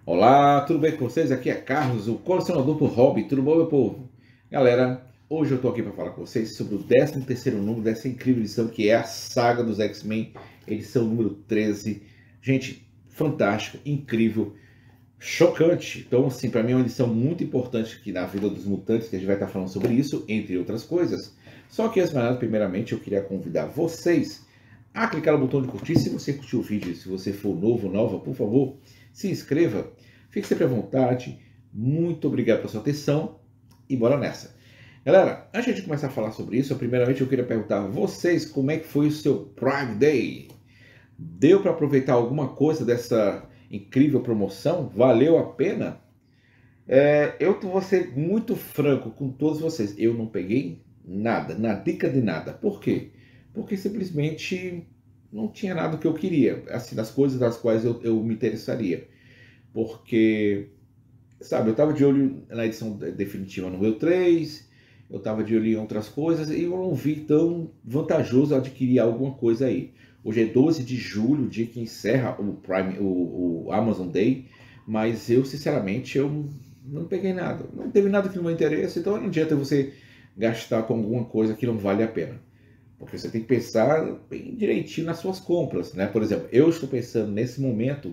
Olá, tudo bem com vocês? Aqui é Carlos, o colecionador por hobby. Tudo bom, meu povo? Galera, hoje eu estou aqui para falar com vocês sobre o 13º número dessa incrível edição que é a Saga dos X-Men, edição número 13. Gente, fantástico, incrível, chocante. Então, assim, para mim é uma edição muito importante aqui na vida dos mutantes, que a gente vai estar falando sobre isso, entre outras coisas. Só que, antes de mais nada, primeiramente, eu queria convidar vocês a clicar no botão de curtir. Se você curtiu o vídeo, se você for novo ou nova, por favor, se inscreva. Fique sempre à vontade. Muito obrigado pela sua atenção e bora nessa. Galera, antes de começar a falar sobre isso, primeiramente eu queria perguntar a vocês como é que foi o seu Prime Day. Deu para aproveitar alguma coisa dessa incrível promoção? Valeu a pena? Eu vou ser muito franco com todos vocês. Eu não peguei nada, na dica de nada. Por quê? Porque simplesmente não tinha nada que eu queria, assim, das coisas das quais eu me interessaria. Porque, sabe, eu estava de olho na edição definitiva no EU3, eu estava de olho em outras coisas e eu não vi tão vantajoso adquirir alguma coisa aí. Hoje é 12 de julho, dia que encerra o Prime, o Amazon Day, mas eu, sinceramente, eu não peguei nada. Não teve nada que não me interesse, então não adianta você gastar com alguma coisa que não vale a pena. Porque você tem que pensar bem direitinho nas suas compras, né? Por exemplo, eu estou pensando nesse momento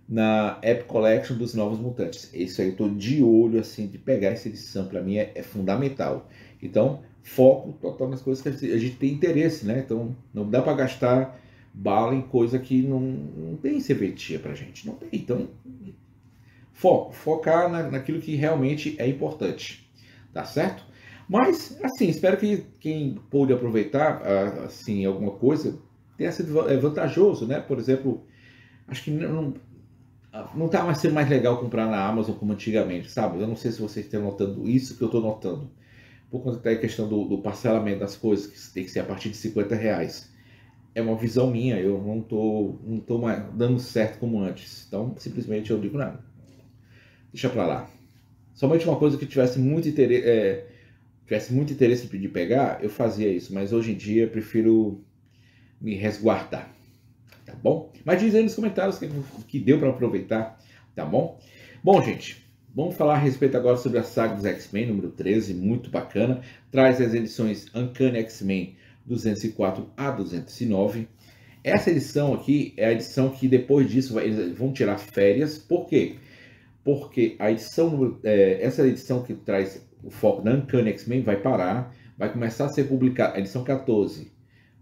na App Collection dos Novos Mutantes. Isso aí eu estou de olho, assim, de pegar essa edição, para mim é fundamental. Então, foco total nas coisas que a gente tem interesse, né? Então, não dá para gastar bala em coisa que não tem serventia para gente, não tem. Então, focar naquilo que realmente é importante, tá certo? Mas, assim, espero que quem pôde aproveitar, assim, alguma coisa, tenha sido vantajoso, né? Por exemplo, acho que não tá mais sendo mais legal comprar na Amazon como antigamente, sabe? Eu não sei se vocês estão notando isso que eu estou notando. Por conta da questão do parcelamento das coisas, que tem que ser a partir de R$ 50. É uma visão minha, eu não tô mais dando certo como antes. Então, simplesmente eu digo nada. Deixa pra lá. Somente uma coisa que tivesse muito interesse de pegar, eu fazia isso. Mas hoje em dia eu prefiro me resguardar. Tá bom? Mas diz aí nos comentários que deu para aproveitar, tá bom? Bom, gente, vamos falar a respeito agora sobre a saga dos X-Men, número 13, muito bacana. Traz as edições Uncanny X-Men 204 a 209. Essa edição aqui é a edição que depois disso eles vão tirar férias. Por quê? Porque a edição, essa edição que traz o foco da Uncanny X-Men vai parar, vai começar a ser publicada, a edição 14,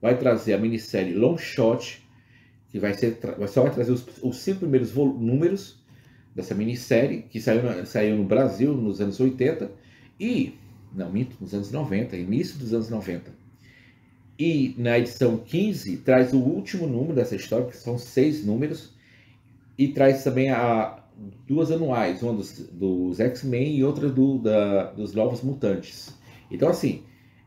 vai trazer a minissérie Long Shot, que só vai trazer os 5 primeiros números dessa minissérie, que saiu no Brasil nos anos 80, e, não minto, nos anos 90, início dos anos 90. E na edição 15 traz o último número dessa história, que são 6 números, e traz também duas anuais, uma dos X-Men e outra dos Novos Mutantes. Então, assim,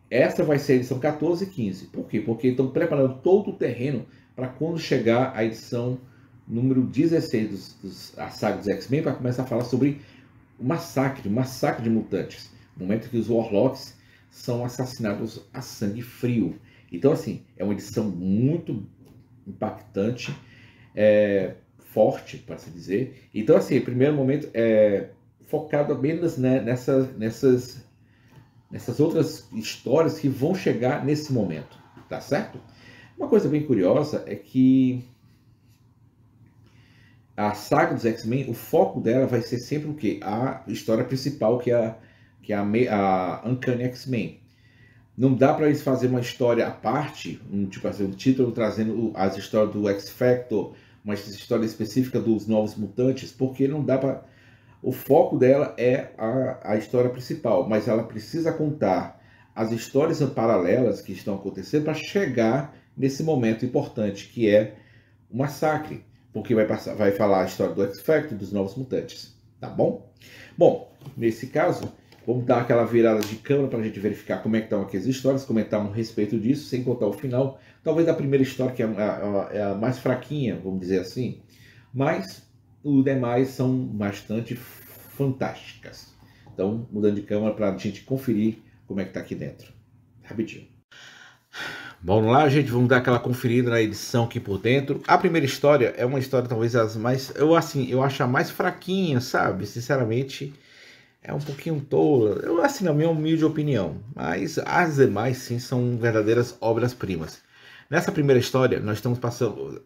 essa vai ser a edição 14 e 15. Por quê? Porque estão preparando todo o terreno para quando chegar a edição número 16 a saga dos X-Men, para começar a falar sobre o massacre de mutantes. No momento que os Warlocks são assassinados a sangue frio. Então, assim, é uma edição muito impactante, forte, para se dizer. Então, assim, primeiro momento é focado apenas, né, nessas outras histórias que vão chegar nesse momento, tá certo? Uma coisa bem curiosa é que a saga dos X-Men, o foco dela vai ser sempre o quê? A história principal, que é a Uncanny X-Men. Não dá para eles fazer uma história à parte, tipo assim, um título trazendo as histórias do X-Factor, uma história específica dos Novos Mutantes, porque não dá para... O foco dela é a história principal, mas ela precisa contar as histórias paralelas que estão acontecendo para chegar nesse momento importante, que é o massacre, porque vai falar a história do X-Factor, dos Novos Mutantes, tá bom? Bom, nesse caso, vamos dar aquela virada de câmera para a gente verificar como é que estão aqui as histórias, comentar um respeito disso, sem contar o final, talvez a primeira história, que é a mais fraquinha, vamos dizer assim, mas os demais são bastante fantásticas. Então, mudando de câmera para a gente conferir como é que está aqui dentro. Rapidinho. Vamos lá, gente, vamos dar aquela conferida na edição aqui por dentro. A primeira história é uma história talvez as mais, eu acho a mais fraquinha, sabe? Sinceramente, é um pouquinho tola. Eu assim, na minha humilde opinião, mas as demais sim são verdadeiras obras-primas. Nessa primeira história, nós estamos passando,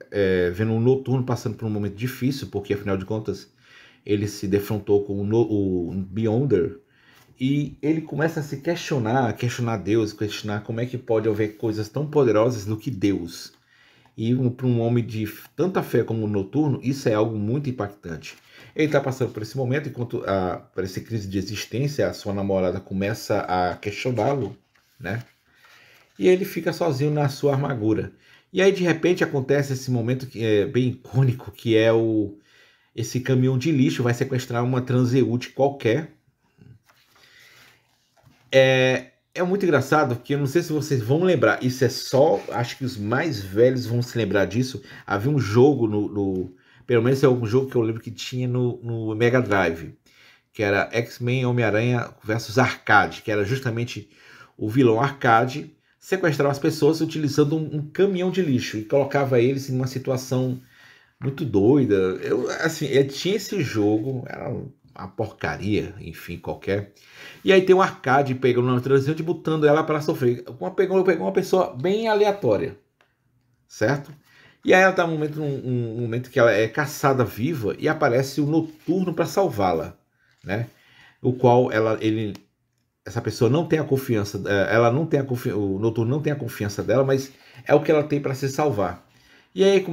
vendo um Noturno passando por um momento difícil, porque afinal de contas ele se defrontou com o Beyonder. E ele começa a se questionar Deus, questionar como é que pode haver coisas tão poderosas do que Deus. E para um homem de tanta fé como o Noturno, isso é algo muito impactante. Ele está passando por esse momento, enquanto por essa crise de existência, a sua namorada começa a questioná-lo, né? E ele fica sozinho na sua amargura. E aí, de repente, acontece esse momento que é bem icônico, que é esse caminhão de lixo vai sequestrar uma transeúnte qualquer. É muito engraçado, porque eu não sei se vocês vão lembrar, isso é só, acho que os mais velhos vão se lembrar disso. Havia um jogo pelo menos é um jogo que eu lembro que tinha no Mega Drive, que era X-Men Homem-Aranha versus Arcade, que era justamente o vilão Arcade sequestrava as pessoas utilizando um caminhão de lixo e colocava eles em uma situação muito doida. Eu tinha esse jogo, era uma porcaria, enfim, qualquer. E aí tem um Arcade pegando uma transição e botando ela para sofrer. Pegou uma pessoa bem aleatória, certo? E aí ela tá num momento que ela é caçada viva e aparece o Noturno para salvá-la, né? O qual essa pessoa não tem a confiança, ela não tem o Noturno não tem a confiança dela, mas é o que ela tem para se salvar. E aí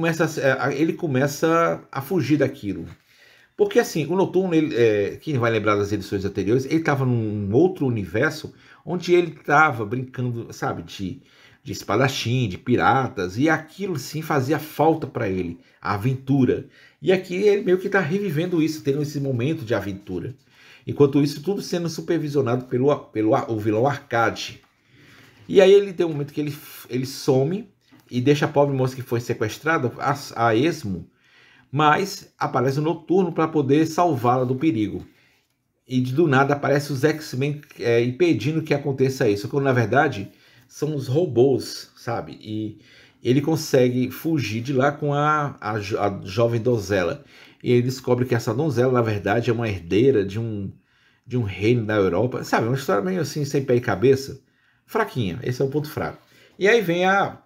ele começa a fugir daquilo. Porque assim, o Noturno, quem vai lembrar das edições anteriores, ele estava num outro universo onde ele estava brincando, sabe, de espadachim, de piratas, e aquilo sim fazia falta para ele, a aventura. E aqui ele meio que está revivendo isso, tendo esse momento de aventura. Enquanto isso, tudo sendo supervisionado pelo o vilão Arcade. E aí ele tem um momento que ele some e deixa a pobre moça que foi sequestrada a esmo, mas aparece o Noturno para poder salvá-la do perigo. E do nada aparece os X-Men impedindo que aconteça isso, quando na verdade são os robôs, sabe? E ele consegue fugir de lá com a jovem donzela. E ele descobre que essa donzela, na verdade, é uma herdeira de um reino da Europa. Sabe, uma história meio assim, sem pé e cabeça. Fraquinha, esse é o ponto fraco. E aí vem a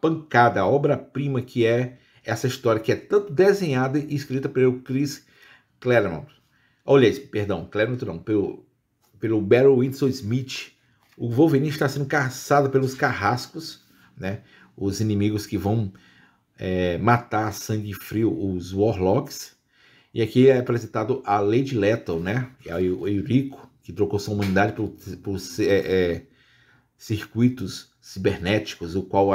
pancada, a obra-prima que é essa história, que é tanto desenhada e escrita pelo Chris Claremont. Olha, perdão, Claremont não, pelo Barry Windsor Smith. O Wolverine está sendo caçado pelos carrascos, né? Os inimigos que vão matar a sangue frio, os Warlocks. E aqui é apresentado a Lady Lethal, né? Que é o Eurico, que trocou sua humanidade por circuitos cibernéticos, o qual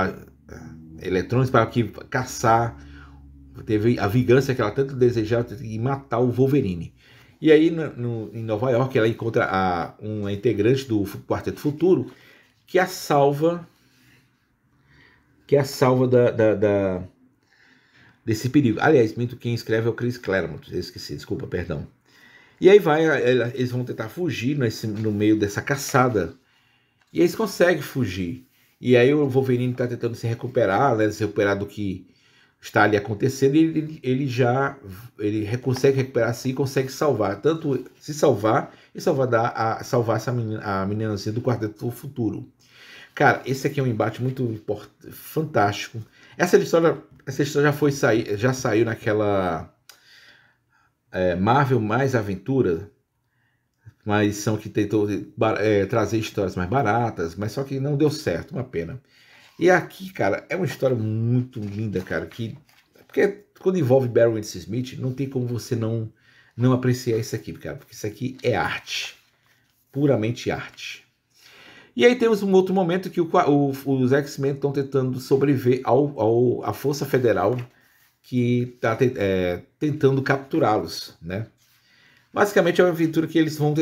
eletrônicos para que caçar, teve a vingança que ela tanto desejava e matar o Wolverine. E aí em Nova York ela encontra uma integrante do Quarteto Futuro que a salva desse perigo. Aliás, quem escreve é o Chris Claremont, eu esqueci, desculpa, perdão. E aí eles vão tentar fugir no meio dessa caçada. E eles conseguem fugir. E aí o Wolverine está tentando se recuperar, né, se recuperar do que está ali acontecendo, e ele consegue recuperar-se e consegue salvar, tanto se salvar e salvar a meninazinha do Quarteto do Futuro. Cara, esse aqui é um embate muito fantástico. Essa história já saiu naquela Marvel mais Aventura, uma edição que tentou trazer histórias mais baratas, mas só que não deu certo, uma pena. E aqui, cara, é uma história muito linda, cara, porque quando envolve Barry Windsor Smith, não tem como você não apreciar isso aqui, cara, porque isso aqui é arte, puramente arte. E aí temos um outro momento que os X-Men estão tentando sobreviver à Força Federal que está tentando capturá-los, né? Basicamente é uma aventura que eles vão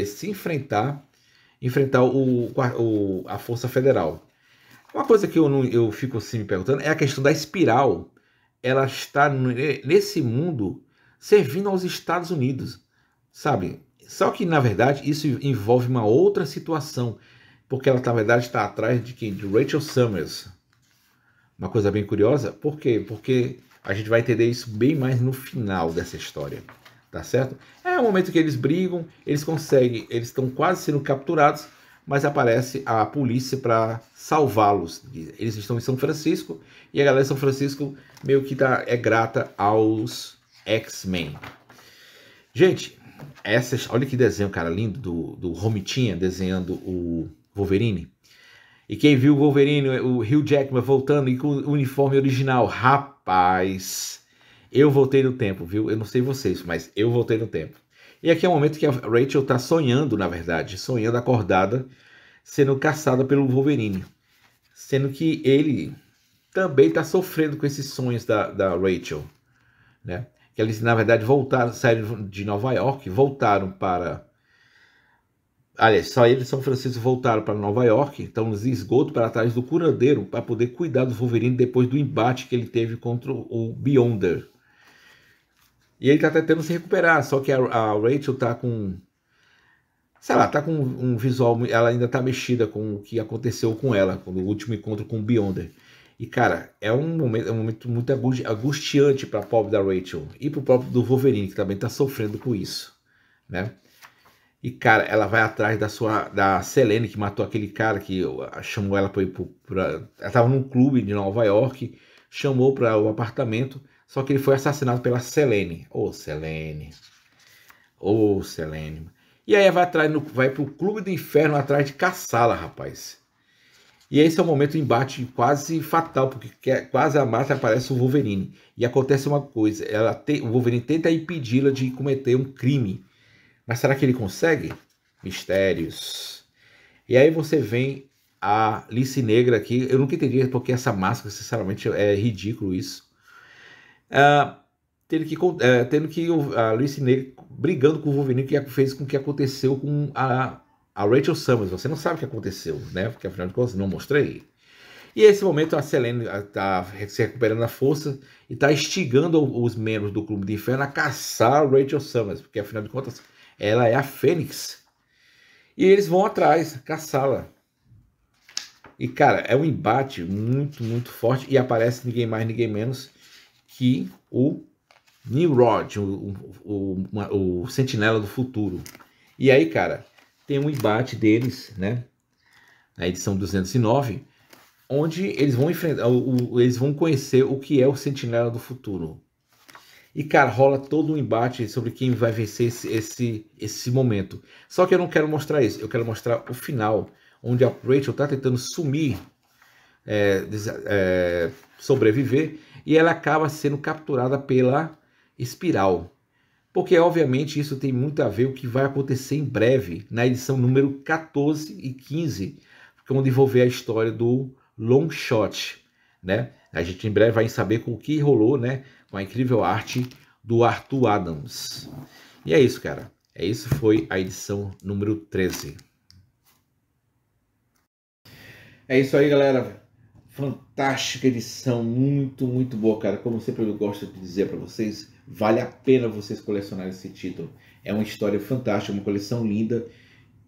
se enfrentar a Força Federal. Uma coisa que eu fico assim me perguntando é a questão da espiral. Ela está nesse mundo servindo aos Estados Unidos, sabe? Só que, na verdade, isso envolve uma outra situação. porque ela, na verdade, está atrás de quem? De Rachel Summers. Uma coisa bem curiosa, por quê? Porque a gente vai entender isso bem mais no final dessa história, tá certo? É o momento que eles brigam, eles conseguem, eles estão quase sendo capturados, mas aparece a polícia para salvá-los. Eles estão em São Francisco e a galera de São Francisco meio que é grata aos X-Men. Gente, olha que desenho, cara, lindo do Romitinha desenhando o Wolverine. E quem viu o Wolverine, o Hugh Jackman voltando e com o uniforme original, rapaz, eu voltei no tempo, viu? Eu não sei vocês, mas eu voltei no tempo. E aqui é o momento que a Rachel tá sonhando, na verdade, sonhando acordada, sendo caçada pelo Wolverine. Sendo que ele também tá sofrendo com esses sonhos da Rachel, né? Que eles, na verdade, saíram de Nova York, voltaram para... Aliás, só eles de São Francisco voltaram para Nova York, estão nos esgotos para trás do curandeiro, para poder cuidar do Wolverine depois do embate que ele teve contra o Beyonder. E ele está tentando se recuperar, só que a Rachel está com... Sei lá, tá com um visual... Ela ainda tá mexida com o que aconteceu com ela, com o último encontro com o Beyonder. E, cara, é um momento muito angustiante para a pobre da Rachel e para o próprio do Wolverine, que também está sofrendo com isso, né? E, cara, ela vai atrás da Selene, que matou aquele cara que chamou ela para ir ela estava num clube de Nova York, chamou para o apartamento, só que ele foi assassinado pela Selene. Ô, Selene. Ô, Selene. E aí vai pro clube do inferno atrás de caçá-la, rapaz. E esse é o momento do embate quase fatal, porque quase a mata aparece o Wolverine. E acontece uma coisa, o Wolverine tenta impedi-la de cometer um crime. Mas será que ele consegue? Mistérios. E aí você vem a Lince Negra aqui. Eu nunca entendi porque essa máscara, sinceramente, é ridículo isso. Tendo que a Lince Negra brigando com o Wolverine, que fez com que aconteceu com a Rachel Summers. Você não sabe o que aconteceu, né? Porque afinal de contas não mostrei. E nesse momento a Selene está se recuperando a força e está instigando os membros do Clube do Inferno a caçar a Rachel Summers, porque afinal de contas ela é a Fênix. E eles vão atrás, caçá-la. E, cara, é um embate muito, muito forte. E aparece ninguém mais, ninguém menos que o Nimrod, o Sentinela do Futuro. E aí, cara, tem um embate deles, né? Na edição 209, onde eles vão enfrentar, eles vão conhecer o que é o Sentinela do Futuro. E, cara, rola todo um embate sobre quem vai vencer esse momento. Só que eu não quero mostrar isso. Eu quero mostrar o final, onde a Rachel tá tentando sumir, sobreviver, e ela acaba sendo capturada pela Espiral. Porque, obviamente, isso tem muito a ver com o que vai acontecer em breve, na edição número 14 e 15, onde vou ver a história do Longshot, né? A gente em breve vai saber com o que rolou, né? Com a incrível arte do Arthur Adams. E é isso, cara. Isso foi a edição número 13. É isso aí, galera. Fantástica edição, muito, muito boa, cara. Como sempre eu gosto de dizer para vocês, vale a pena vocês colecionarem esse título. É uma história fantástica, uma coleção linda,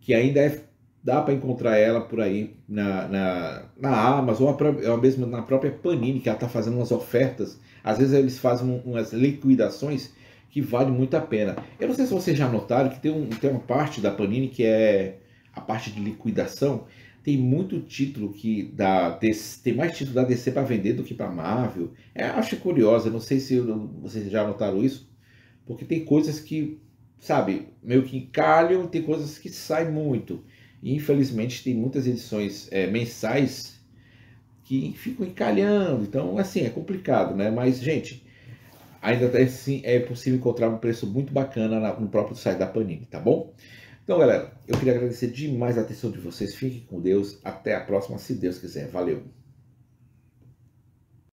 que ainda dá para encontrar ela por aí na Amazon, ou mesmo na própria Panini, que ela está fazendo umas ofertas. Às vezes eles fazem umas liquidações que vale muito a pena. Eu não sei se vocês já notaram que tem uma parte da Panini que é a parte de liquidação. Tem muito título tem mais título da DC para vender do que para Marvel. Acho curioso, não sei se vocês já notaram isso, porque tem coisas que, sabe, meio que encalham, tem coisas que saem muito. E infelizmente tem muitas edições mensais que ficam encalhando. Então, assim, é complicado, né? Mas, gente, ainda assim é possível encontrar um preço muito bacana no próprio site da Panini, tá bom? Então, galera, eu queria agradecer demais a atenção de vocês. Fiquem com Deus. Até a próxima, se Deus quiser. Valeu!